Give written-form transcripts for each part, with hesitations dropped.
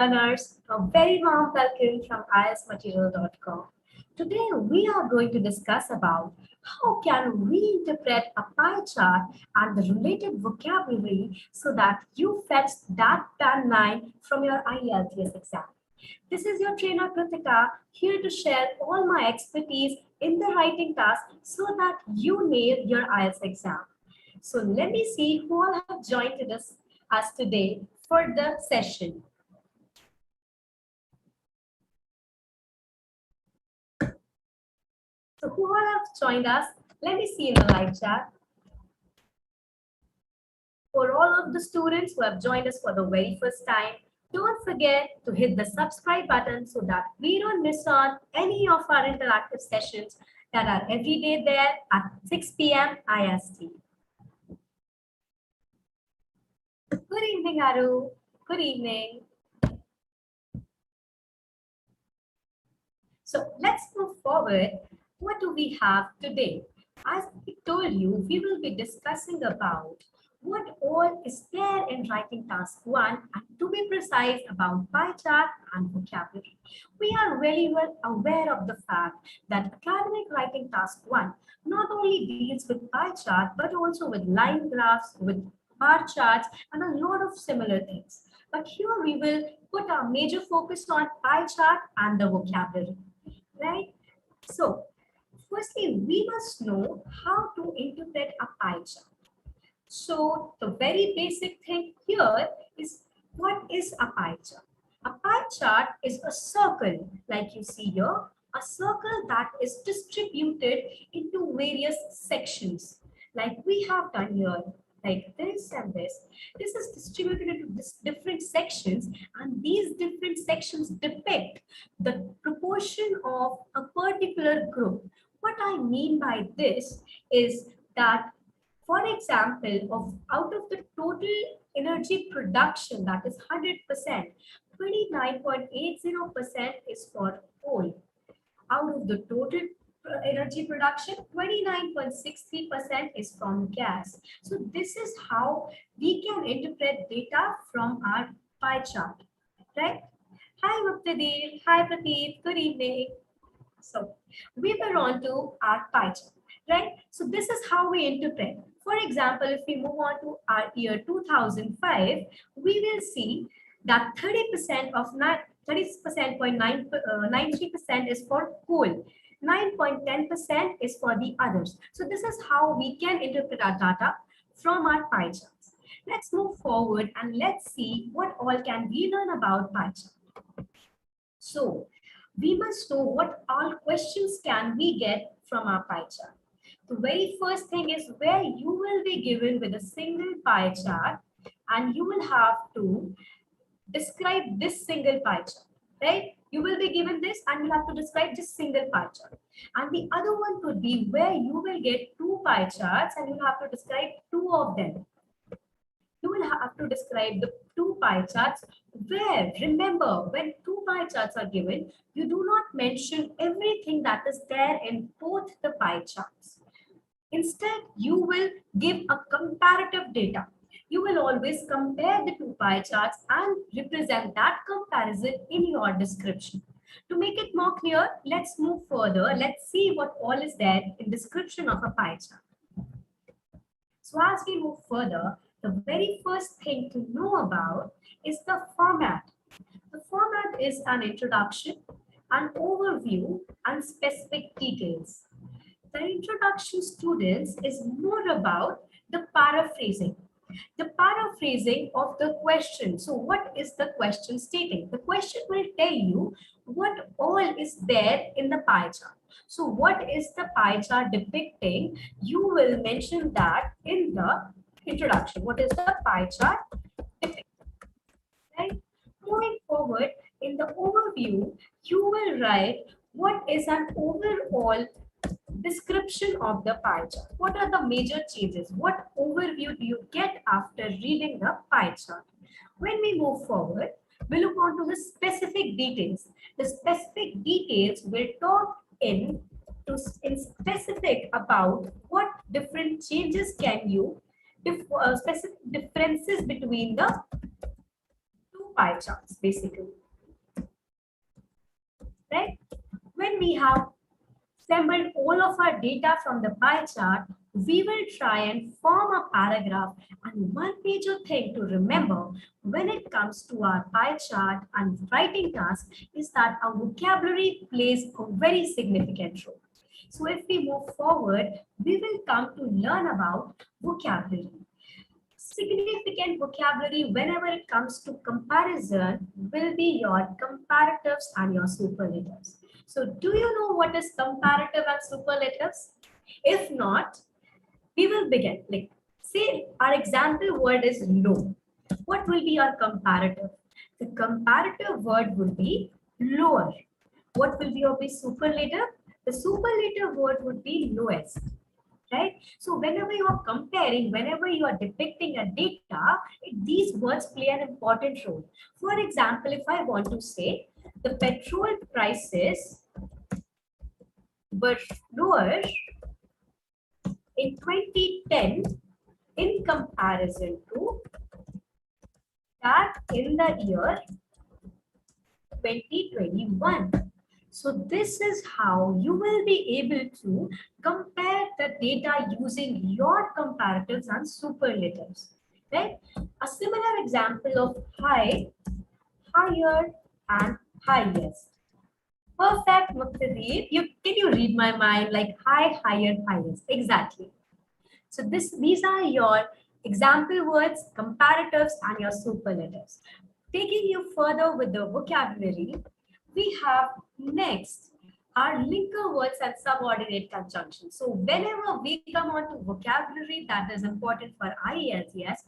Learners, a very warm welcome from IELTSMaterial.com. Today we are going to discuss about how can we interpret a pie chart and the related vocabulary so that you fetch that band 9 from your IELTS exam. This is your trainer Kritika, here to share all my expertise in the writing task so that you nail your IELTS exam. So let me see who all have joined us today for the session. So who all have joined us? Let me see in the live chat. For all of the students who have joined us for the very first time, don't forget to hit the subscribe button so that we don't miss on any of our interactive sessions that are every day there at 6 p.m. IST. Good evening, Aru. Good evening. So let's move forward. What do we have today? As I told you, we will be discussing about what all is there in writing task 1 and to be precise about pie chart and vocabulary. We are very well aware of the fact that academic writing task 1 not only deals with pie chart but also with line graphs, with bar charts and a lot of similar things. But here we will put our major focus on pie chart and the vocabulary, right? So firstly, we must know how to interpret a pie chart. So the very basic thing here is, what is a pie chart? A pie chart is a circle, like you see here, a circle that is distributed into various sections, like we have done here, like this and this. This is distributed into different sections, and these different sections depict the proportion of a particular group. What I mean by this is that, for example, out of the total energy production, that is 100%, 29.80% is for coal. Out of the total energy production, 29.63% is from gas. So this is how we can interpret data from our pie chart, right? Hi Muktadir, hi Pradeep, good evening. So we were on to our pie chart, right? So this is how we interpret. For example, if we move on to our year 2005, we will see that 30% of 30.93% is for coal. 9.10% is for the others. So this is how we can interpret our data from our pie charts. Let's move forward and let's see what all can we learn about pie chart. So we must know what all questions can we get from our pie chart. The very first thing is where you will be given with a single pie chart and you will have to describe this single pie chart, right? You will be given this and you have to describe this single pie chart. And the other one could be where you will get two pie charts and you have to describe two of them. You will have to describe the two pie charts where, remember, when two pie charts are given, you do not mention everything that is there in both the pie charts. Instead, you will give a comparative data. You will always compare the two pie charts and represent that comparison in your description. To make it more clear, let's move further. Let's see what all is there in description of a pie chart. So as we move further, the very first thing to know about is the format. The format is an introduction, an overview, and specific details. The introduction, students, is more about the paraphrasing. The paraphrasing of the question. So what is the question stating? The question will tell you what all is there in the pie chart. So what is the pie chart depicting? You will mention that in the introduction. What is the pie chart depicting? Right? Moving forward, in the overview, you will write what is an overall description of the pie chart. What are the major changes? What overview do you get after reading the pie chart? When we move forward, we look on to the specific details. The specific details will talk in specific about what different changes can you, specific differences between the two pie charts basically, right? When we have assembled all of our data from the pie chart, we will try and form a paragraph. And one major thing to remember when it comes to our pie chart and writing task is that our vocabulary plays a very significant role. So if we move forward, we will come to learn about vocabulary. Significant vocabulary whenever it comes to comparison will be your comparatives and your superlatives. So do you know what is comparative and superlatives? If not, we will begin. Like, say our example word is low. What will be our comparative? The comparative word will be lower. What will be your superlative? The superlative word would be lowest. Right? So whenever you are comparing, whenever you are depicting a data, these words play an important role. For example, if I want to say the petrol prices were lower in 2010 in comparison to that in the year 2021. So this is how you will be able to compare the data using your comparatives and superlatives, right? A similar example of high, higher, and highest. Perfect, Muqtadeep. Can you read my mind? Like high, higher, highest. Exactly. So these are your example words, comparatives, and your superlatives. Taking you further with the vocabulary, we have next our linker words and subordinate conjunctions. So whenever we come on to vocabulary that is important for IELTS,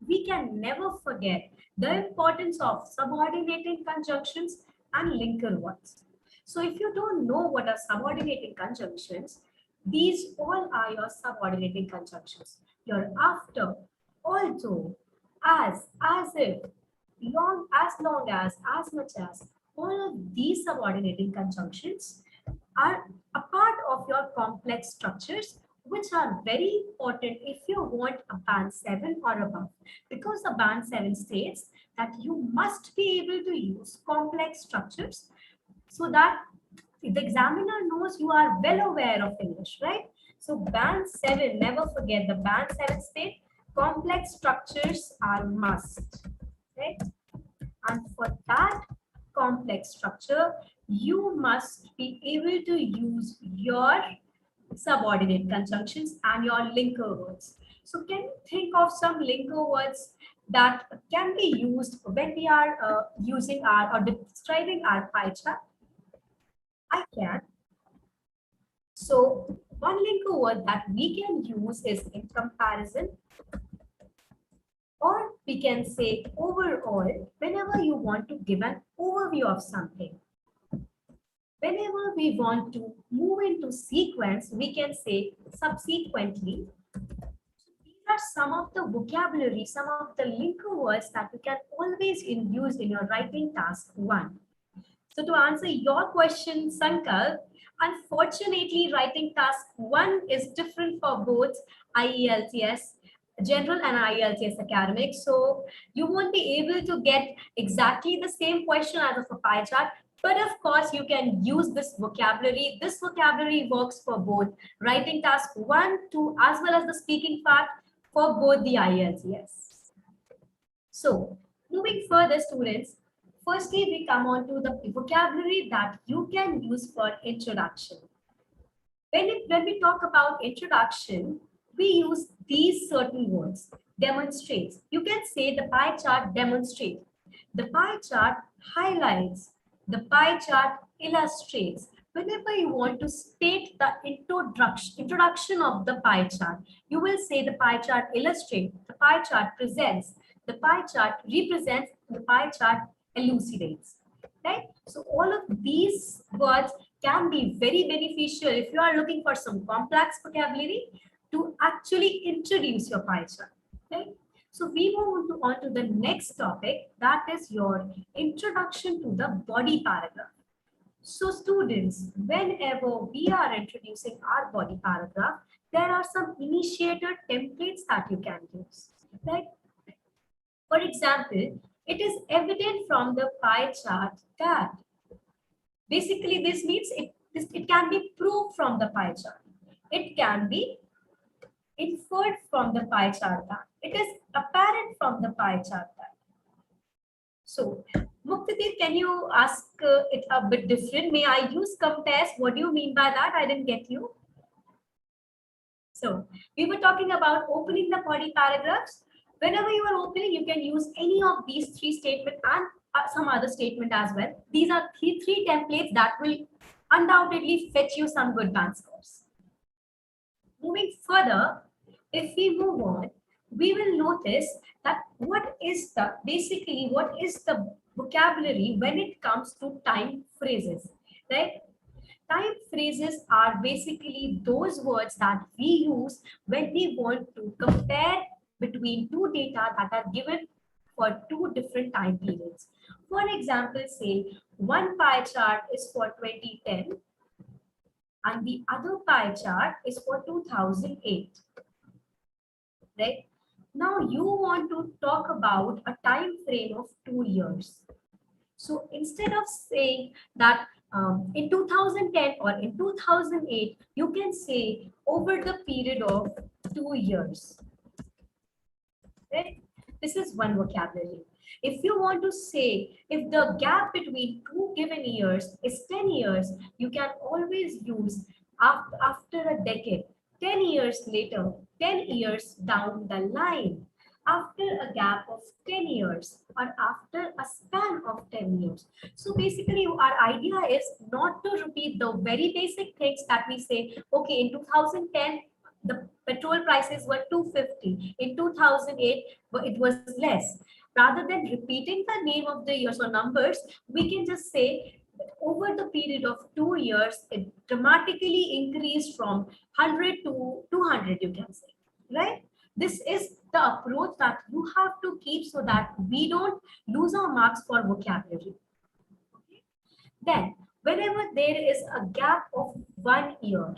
we can never forget the importance of subordinating conjunctions and linker words. So if you don't know what are subordinating conjunctions, these all are your subordinating conjunctions. Your after, although, as if, long as much as, all of these subordinating conjunctions are a part of your complex structures, which are very important if you want a band 7 or above, because the band 7 states that you must be able to use complex structures so that the examiner knows you are well aware of English, right? So band 7, never forget the band 7 state, complex structures are must, right? And for that complex structure, you must be able to use your subordinate conjunctions and your linker words. So can you think of some linker words that can be used when we are using our or describing our pie chart? I can. So one linker word that we can use is in comparison, or we can say overall whenever you want to give an overview of something. Whenever we want to move into sequence, we can say subsequently. These are some of the vocabulary, some of the linker words that you can always use in your writing task 1. So to answer your question, Sankalp, unfortunately, writing task 1 is different for both IELTS General and IELTS Academic. So you won't be able to get exactly the same question as of a pie chart. But of course, you can use this vocabulary. This vocabulary works for both writing task 1, 2, as well as the speaking part for both the IELTS. So moving further, students, firstly, we come on to the vocabulary that you can use for introduction. When we talk about introduction, we use these certain words. Demonstrates. You can say the pie chart demonstrates. The pie chart highlights. The pie chart illustrates. Whenever you want to state the introduction of the pie chart, you will say the pie chart illustrates, the pie chart presents, the pie chart represents, the pie chart elucidates. Right? So all of these words can be very beneficial if you are looking for some complex vocabulary to actually introduce your pie chart. Right? So we move on to the next topic, that is your introduction to the body paragraph. So students, whenever we are introducing our body paragraph, there are some initiator templates that you can use. Right? For example, It is evident from the pie chart that basically this means it can be proved from the pie chart. It can be inferred from the pie chart that it is apparent from the pie chart that. So, Muktadi, can you ask it a bit different? May I use compares? What do you mean by that? I didn't get you. So, we were talking about opening the body paragraphs. Whenever you are opening, you can use any of these three statements and some other statement as well. These are three templates that will undoubtedly fetch you some good band scores. Moving further, if we move on, we will notice that what is the vocabulary when it comes to time phrases, right? Time phrases are basically those words that we use when we want to compare between two data that are given for two different time periods. For example, say one pie chart is for 2010 and the other pie chart is for 2008. Right? Now you want to talk about a time frame of 2 years. So instead of saying that in 2010 or in 2008, you can say over the period of 2 years. Right? This is one vocabulary. If you want to say if the gap between two given years is 10 years, you can always use after a decade, 10 years later, 10 years down the line, after a gap of 10 years or after a span of 10 years. So basically our idea is not to repeat the very basic things that we say, okay, in 2010, the petrol prices were 250. In 2008, it was less. Rather than repeating the name of the years or numbers, we can just say over the period of 2 years, it dramatically increased from 100 to 200, you can say, right? This is the approach that you have to keep so that we don't lose our marks for vocabulary. Okay? Then, whenever there is a gap of 1 year,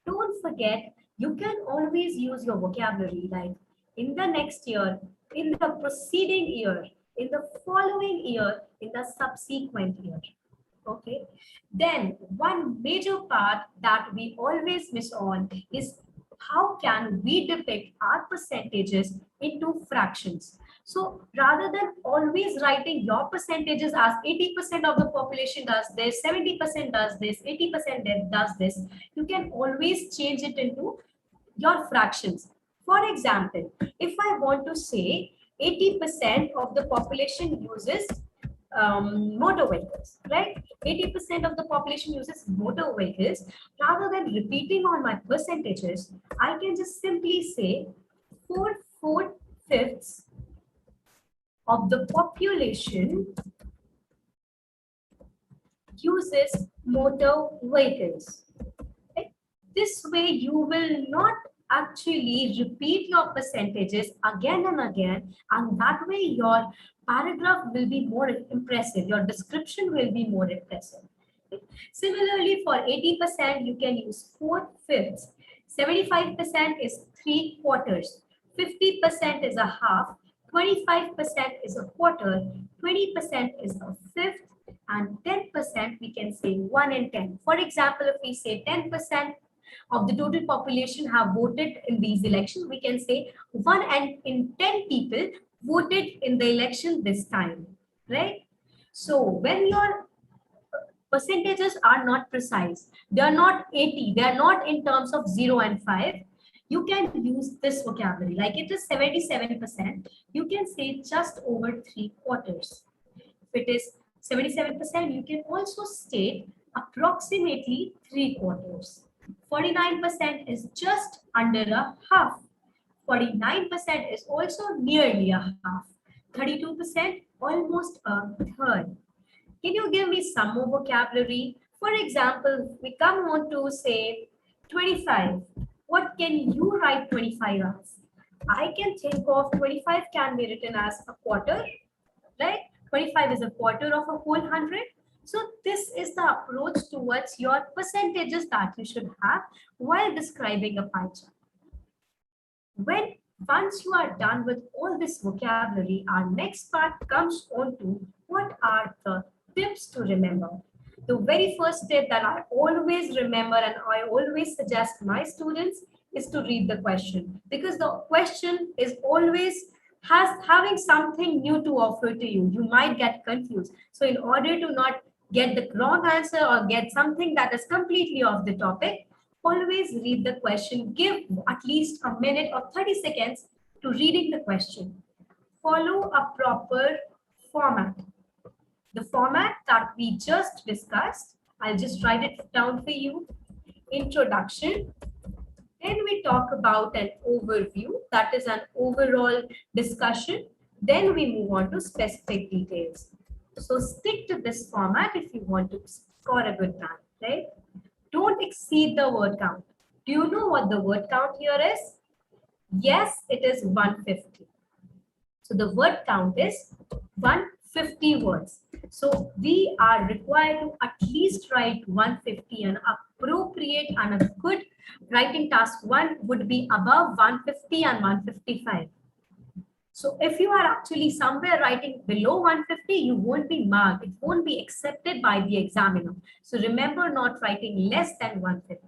don't forget, you can always use your vocabulary like in the next year, in the preceding year, in the following year, in the subsequent year. Okay. Then one major part that we always miss on is how can we depict our percentages into fractions. So rather than always writing your percentages as 80% of the population does this, 70% does this, 80% does this, you can always change it into your fractions. For example, if I want to say 80% of the population uses motor vehicles, right? 80% of the population uses motor vehicles. Rather than repeating on my percentages, I can just simply say 4/5 of the population uses motor vehicles. Right? This way, you will not actually repeat your percentages again and again, and that way your paragraph will be more impressive, your description will be more impressive. Similarly, for 80%, you can use 4/5. 75% is 3/4. 50% is a half. 25% is a quarter. 20% is a fifth. And 10% we can say 1 in 10. For example, if we say 10% of the total population have voted in these elections, we can say 1 in 10 people voted in the election this time, right? So when your percentages are not precise, they are not 80, they are not in terms of 0 and 5, you can use this vocabulary. Like it is 77%, you can say just over 3/4. If it is 77%, you can also state approximately 3/4. 49% is just under a half. 49% is also nearly a half. 32% almost a third. Can you give me some more vocabulary? For example, we come on to say 25. What can you write 25 as? I can think of 25 can be written as a quarter, right? 25 is a quarter of a whole 100. So this is the approach towards your percentages that you should have while describing a pie chart. When Once you are done with all this vocabulary, our next part comes on to what are the tips to remember. The very first tip that I always remember and I always suggest my students is to read the question, because the question is always having something new to offer to you. You might get confused. So in order to not get the wrong answer or get something that is completely off the topic, always read the question. Give at least a minute or 30 seconds to reading the question. Follow a proper format. The format that we just discussed, I'll just write it down for you. Introduction. Then we talk about an overview, that is an overall discussion. Then we move on to specific details. So stick to this format if you want to score a good time, right? Don't exceed the word count. Do you know what the word count here is? Yes, it is 150. So the word count is 150 words. So we are required to at least write 150, and appropriate and a good writing task one would be above 150 and 155. So if you are actually somewhere writing below 150, you won't be marked. It won't be accepted by the examiner. So remember, not writing less than 150.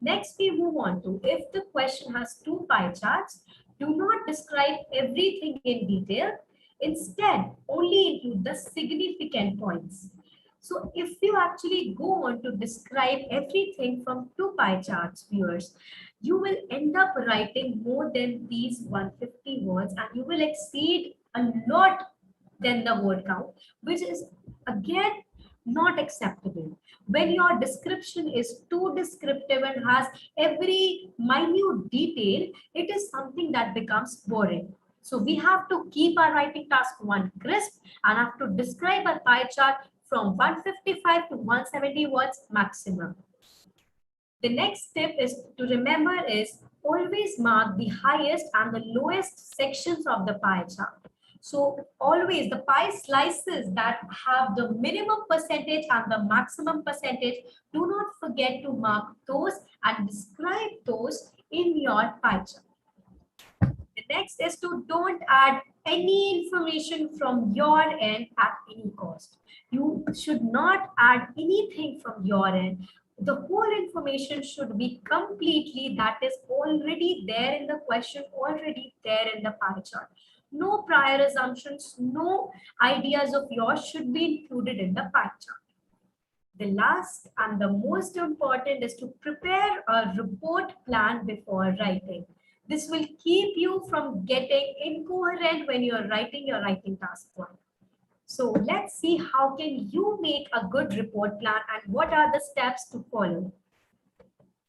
Next, we move on to, if the question has two pie charts, do not describe everything in detail. Instead, only include the significant points. So if you actually go on to describe everything from two pie charts, viewers, you will end up writing more than these 150 words, and you will exceed a lot than the word count, which is again not acceptable. When your description is too descriptive and has every minute detail, it is something that becomes boring. So we have to keep our writing task one crisp and have to describe a pie chart from 155 to 170 words maximum. The next tip is to remember is always mark the highest and the lowest sections of the pie chart. So always the pie slices that have the minimum percentage and the maximum percentage, do not forget to mark those and describe those in your pie chart. The next is to don't add any information from your end at any cost. You should not add anything from your end. The whole information should be completely that is already there in the question, already there in the pie chart. No prior assumptions, no ideas of yours should be included in the pie chart. The last and the most important is to prepare a report plan before writing. This will keep you from getting incoherent when you're writing your writing task one. So let's see how can you make a good report plan and what are the steps to follow.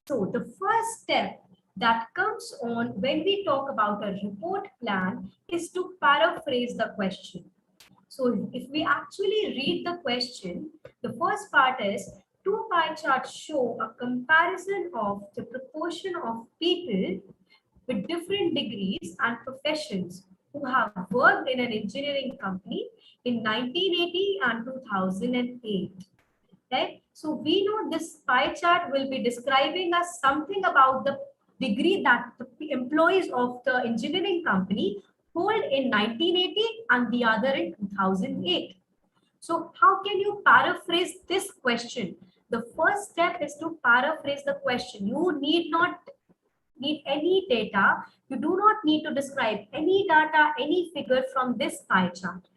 So the first step that comes on when we talk about a report plan is to paraphrase the question. So if we actually read the question, the first part is, two pie charts show a comparison of the proportion of people with different degrees and professions who have worked in an engineering company in 1980 and 2008. Right? So we know this pie chart will be describing us something about the degree that the employees of the engineering company hold in 1980 and the other in 2008. So how can you paraphrase this question? The first step is to paraphrase the question. You need not need any data. You do not need to describe any data, any figure from this pie chart.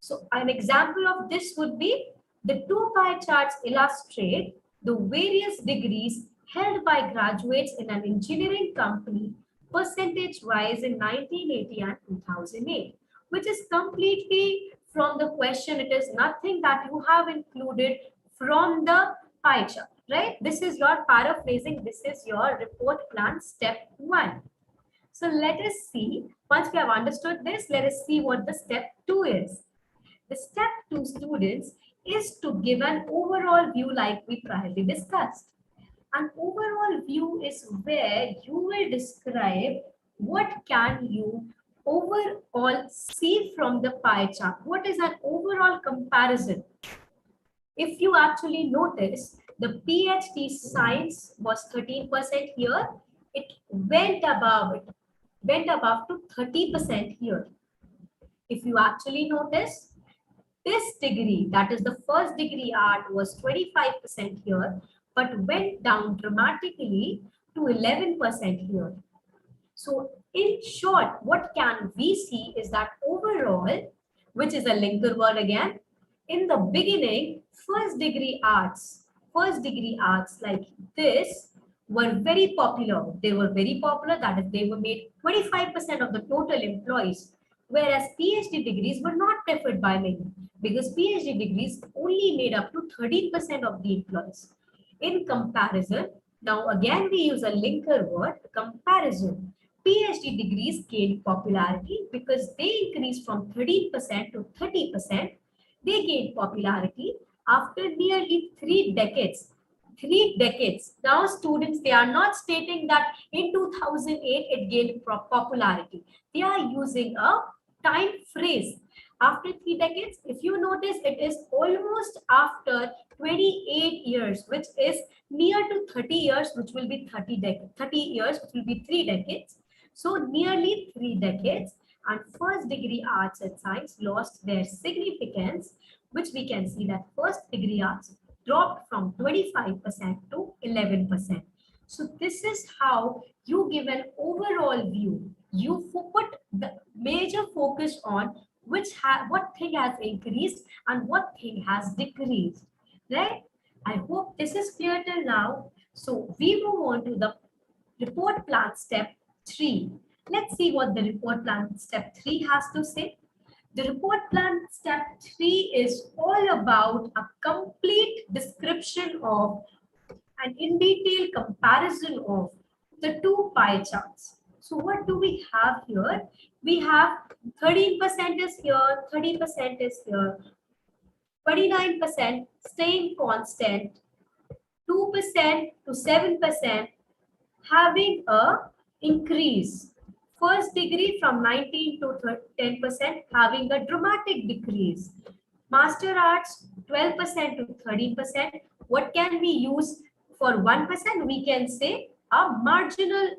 So an example of this would be, the two pie charts illustrate the various degrees held by graduates in an engineering company percentage-wise in 1980 and 2008, which is completely from the question. It is nothing that you have included from the pie chart, right? This is your paraphrasing. This is your report plan step one. So let us see, once we have understood this, let us see what the step two is. The step two, students, is to give an overall view like we previously discussed. An overall view is where you will describe what can you overall see from the pie chart. What is an overall comparison? If you actually notice, the PhD science was 13% here. It went above it. went above to 30% here. If you actually notice, this degree, that is the first degree art, was 25% here, but went down dramatically to 11% here. So in short, what can we see is that overall, which is a linker word again, in the beginning, first degree arts like this were very popular. They were very popular, that is, they were made 25% of the total employees, whereas PhD degrees were not preferred by many because PhD degrees only made up to 13% of the employees. In comparison, now again we use a linker word, comparison. PhD degrees gained popularity because they increased from 13% to 30%. They gained popularity after nearly 3 decades. 3 decades. Now students, they are not stating that in 2008 it gained popularity. They are using a time phrase. After 3 decades, if you notice, it is almost after 28 years, which is near to 30 years, which will be 30 years, which will be 3 decades. So nearly 3 decades, and first degree arts and science lost their significance, which we can see that first degree arts dropped from 25% to 11%. So this is how you give an overall view. You put the major focus on what thing has increased and what thing has decreased, right? I hope this is clear till now. So we move on to the report plan step 3. Let's see what the report plan step 3 has to say. The report plan step 3 is all about a complete description of and in detail comparison of the two pie charts. So what do we have here? We have 13% is here, 30% is here, 29% staying constant, 2% to 7% having a increase. First degree from 19 to 10% having a dramatic decrease. Master Arts 12% to 13%. What can we use for 1%? We can say a marginal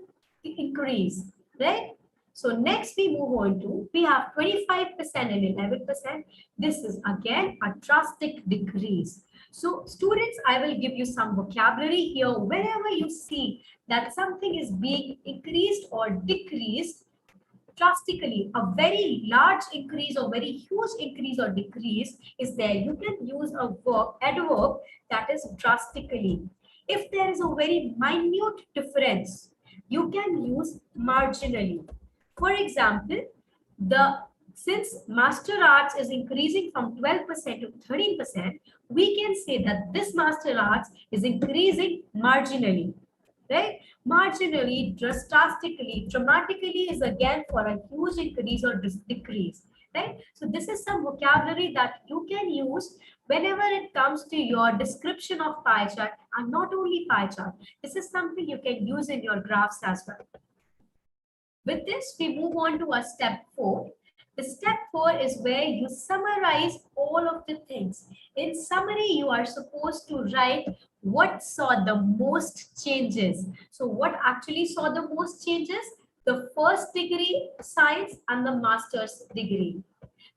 increase, right? So next we move on to, we have 25% and 11%. This is again a drastic decrease. So students, I will give you some vocabulary here. Whenever you see that something is being increased or decreased drastically, a very large increase or very huge increase or decrease is there, you can use a verb, adverb, that is drastically. If there is a very minute difference, you can use marginally. For example, since Master Arts is increasing from 12% to 13%, we can say that this Master Arts is increasing marginally, right? Marginally, drastically, dramatically is again for a huge increase or decrease, right? So this is some vocabulary that you can use whenever it comes to your description of pie chart, and not only pie chart. This is something you can use in your graphs as well. With this, we move on to our step 4. The step 4 is where you summarize all of the things. In summary, you are supposed to write what saw the most changes. So what actually saw the most changes? The first degree science and the master's degree.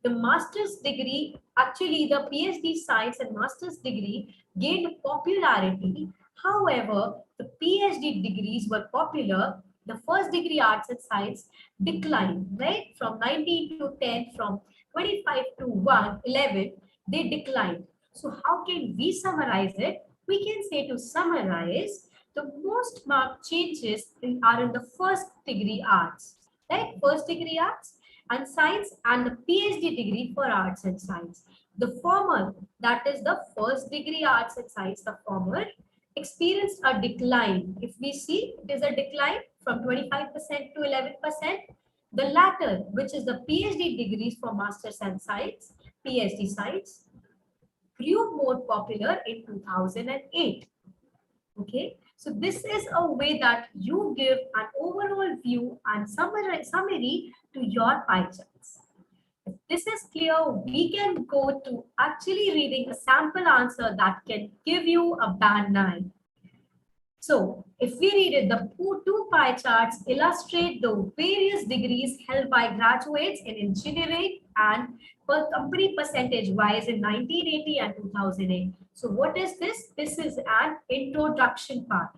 The master's degree, actually the PhD science and master's degree gained popularity. However, the PhD degrees were popular. The first degree arts and science declined, right? From 19 to 10, from 25 to 11, they declined. So how can we summarize it? We can say, to summarize, the most marked changes are in the first degree arts, right? First degree arts and science, and the PhD degree for arts and science. The former, that is the first degree arts and science, the former experienced a decline. If we see, it is a decline from 25% to 11%. The latter, which is the PhD degrees for Masters and Science, PhD Science, grew more popular in 2008. Okay, so this is a way that you give an overall view and summary to your pie charts. If this is clear, we can go to actually reading a sample answer that can give you a band 9. So if we read it, the two pie charts illustrate the various degrees held by graduates in engineering and per company percentage wise in 1980 and 2008. So what is this? This is an introduction part.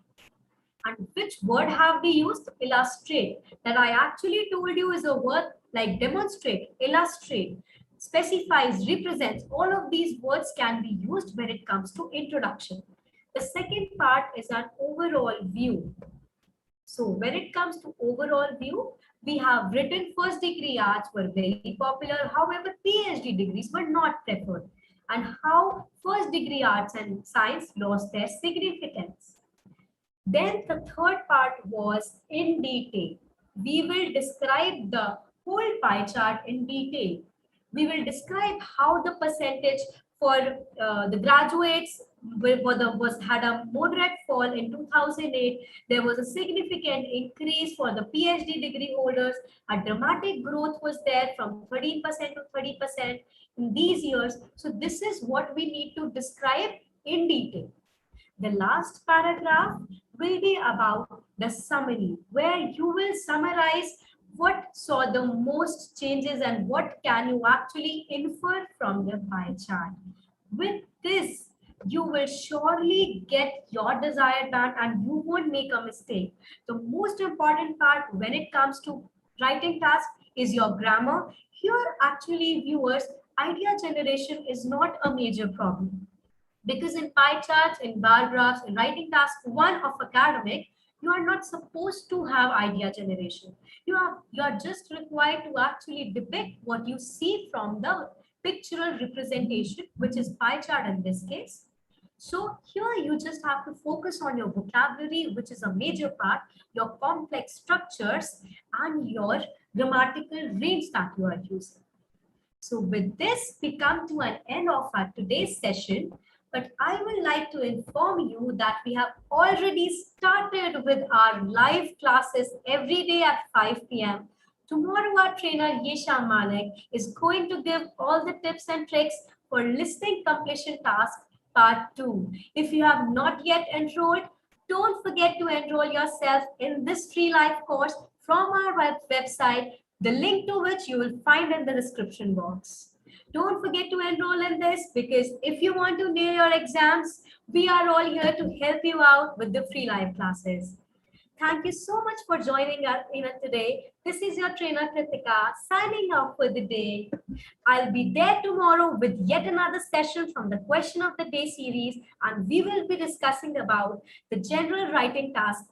And which word have we used? Illustrate. That I actually told you is a word like demonstrate, illustrate, specifies, represents. All of these words can be used when it comes to introduction. The second part is an overall view. So when it comes to overall view, we have written first degree arts were very popular. However, PhD degrees were not preferred. And how first degree arts and science lost their significance. Then the third part was in detail. We will describe the whole pie chart in detail. We will describe how the percentage for the graduates had a moderate fall in 2008. There was a significant increase for the PhD degree holders. A dramatic growth was there from 13% to 30% in these years. So this is what we need to describe in detail. The last paragraph will be about the summary, where you will summarize what saw the most changes and what can you actually infer from the pie chart. With this, you will surely get your desired band and you won't make a mistake. The most important part when it comes to writing task is your grammar. Here, actually, viewers, idea generation is not a major problem. Because in pie charts, in bar graphs, in writing task 1 of academic, you are not supposed to have idea generation. You are just required to actually depict what you see from the pictorial representation, which is pie chart in this case. So here you just have to focus on your vocabulary, which is a major part, your complex structures, and your grammatical range that you are using. So with this, we come to an end of our today's session. But I would like to inform you that we have already started with our live classes every day at 5 p.m. Tomorrow, our trainer Yesha Malik is going to give all the tips and tricks for listening completion task part 2. If you have not yet enrolled, don't forget to enroll yourself in this free live course from our website, the link to which you will find in the description box. Don't forget to enroll in this, because if you want to nail your exams, we are all here to help you out with the free live classes. Thank you so much for joining us today. This is your trainer Kritika signing off for the day. I'll be there tomorrow with yet another session from the Question of the Day series, and we will be discussing about the general writing task